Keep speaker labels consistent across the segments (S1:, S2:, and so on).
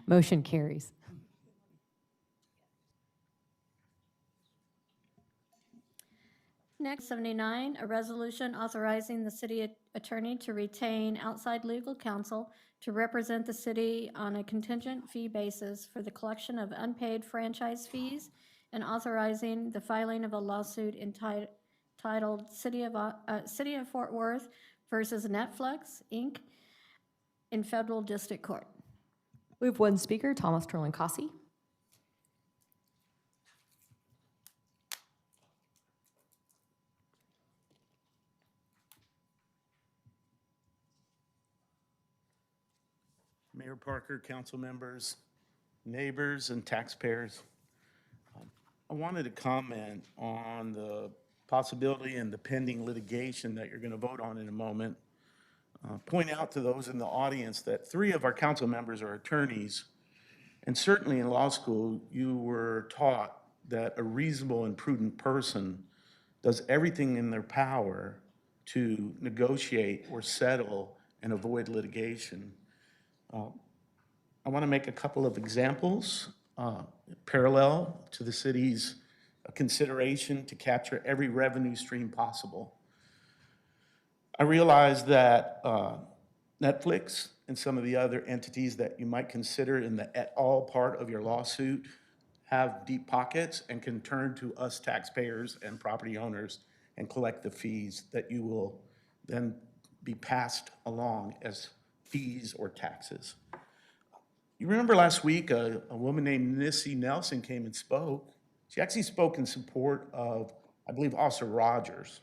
S1: Motion carries.
S2: Next, 79, a resolution authorizing the city attorney to retain outside legal counsel to represent the city on a contingent fee basis for the collection of unpaid franchise fees and authorizing the filing of a lawsuit titled City of Fort Worth versus Netflix, Inc. in federal district court.
S1: We have one speaker, Thomas Terlincasi.
S3: Mayor Parker, council members, neighbors, and taxpayers. I wanted to comment on the possibility and the pending litigation that you're going to vote on in a moment. Point out to those in the audience that 3 of our council members are attorneys, and certainly in law school, you were taught that a reasonable and prudent person does everything in their power to negotiate or settle and avoid litigation. I want to make a couple of examples parallel to the city's consideration to capture every revenue stream possible. I realize that Netflix and some of the other entities that you might consider in the et al. Part of your lawsuit have deep pockets and can turn to us taxpayers and property owners and collect the fees that you will then be passed along as fees or taxes. You remember last week, a woman named Nissy Nelson came and spoke. She actually spoke in support of, I believe, Officer Rogers.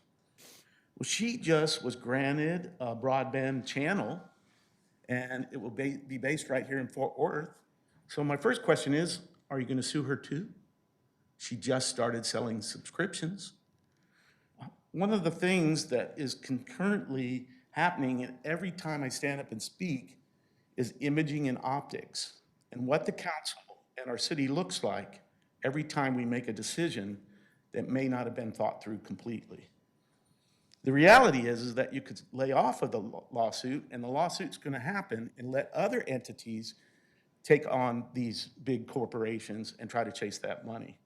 S3: Well, she just was granted a broadband channel, and it will be based right here in Fort Worth. So my first question is, are you going to sue her too? She just started selling subscriptions. One of the things that is concurrently happening, and every time I stand up and speak, is imaging and optics, and what the council and our city looks like every time we make a decision that may not have been thought through completely. The reality is that you could lay off of the lawsuit, and the lawsuit's going to happen, and let other entities take on these big corporations and try to chase that money.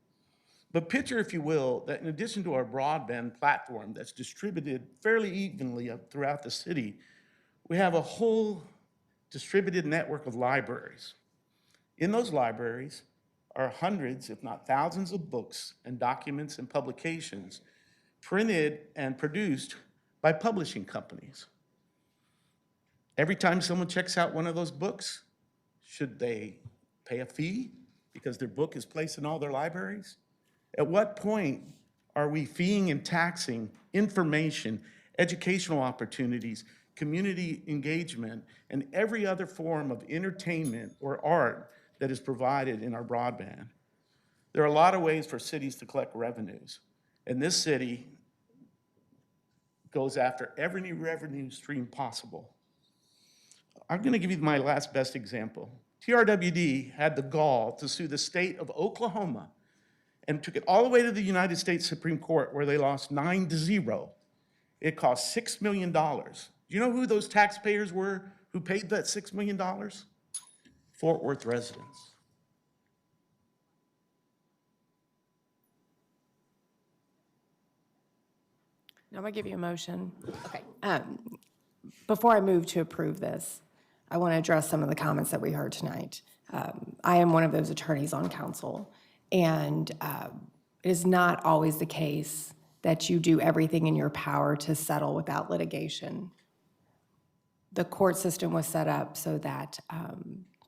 S3: But picture, if you will, that in addition to our broadband platform that's distributed fairly evenly throughout the city, we have a whole distributed network of libraries. In those libraries are hundreds, if not thousands, of books and documents and publications printed and produced by publishing companies. Every time someone checks out one of those books, should they pay a fee because their book is placed in all their libraries? At what point are we feeing and taxing information, educational opportunities, community engagement, and every other form of entertainment or art that is provided in our broadband? There are a lot of ways for cities to collect revenues, and this city goes after every new revenue stream possible. I'm going to give you my last best example. TRWD had the gall to sue the state of Oklahoma and took it all the way to the United States Supreme Court, where they lost 9-0. It cost $6 million. Do you know who those taxpayers were who paid that $6 million? Fort Worth residents.
S4: Now I'm going to give you a motion.
S1: Okay.
S4: Before I move to approve this, I want to address some of the comments that we heard tonight. I am one of those attorneys on council, and it is not always the case that you do everything in your power to settle without litigation. The court system was set up so that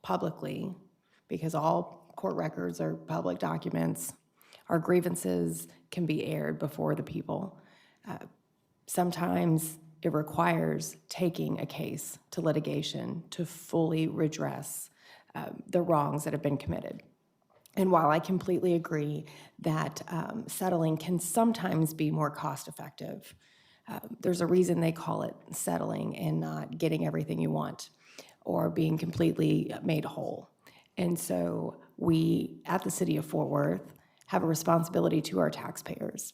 S4: publicly, because all court records are public documents, our grievances can be aired before the people. Sometimes it requires taking a case to litigation to fully redress the wrongs that have been committed. And while I completely agree that settling can sometimes be more cost-effective, there's a reason they call it settling and not getting everything you want or being completely made whole. And so we, at the City of Fort Worth, have a responsibility to our taxpayers,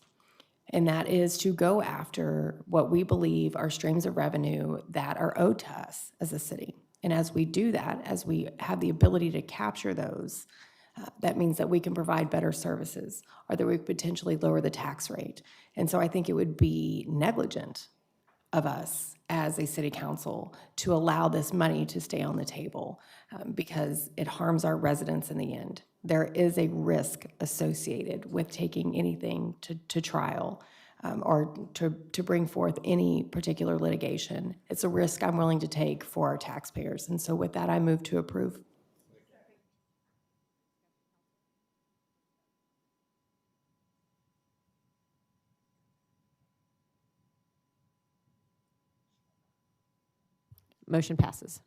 S4: and that is to go after what we believe are streams of revenue that are owed to us as a city. And as we do that, as we have the ability to capture those, that means that we can provide better services or that we could potentially lower the tax rate. And so I think it would be negligent of us as a city council to allow this money to stay on the table because it harms our residents in the end. There is a risk associated with taking anything to trial or to bring forth any particular litigation. It's a risk I'm willing to take for our taxpayers. And so with that, I move to approve.
S1: Motion passes.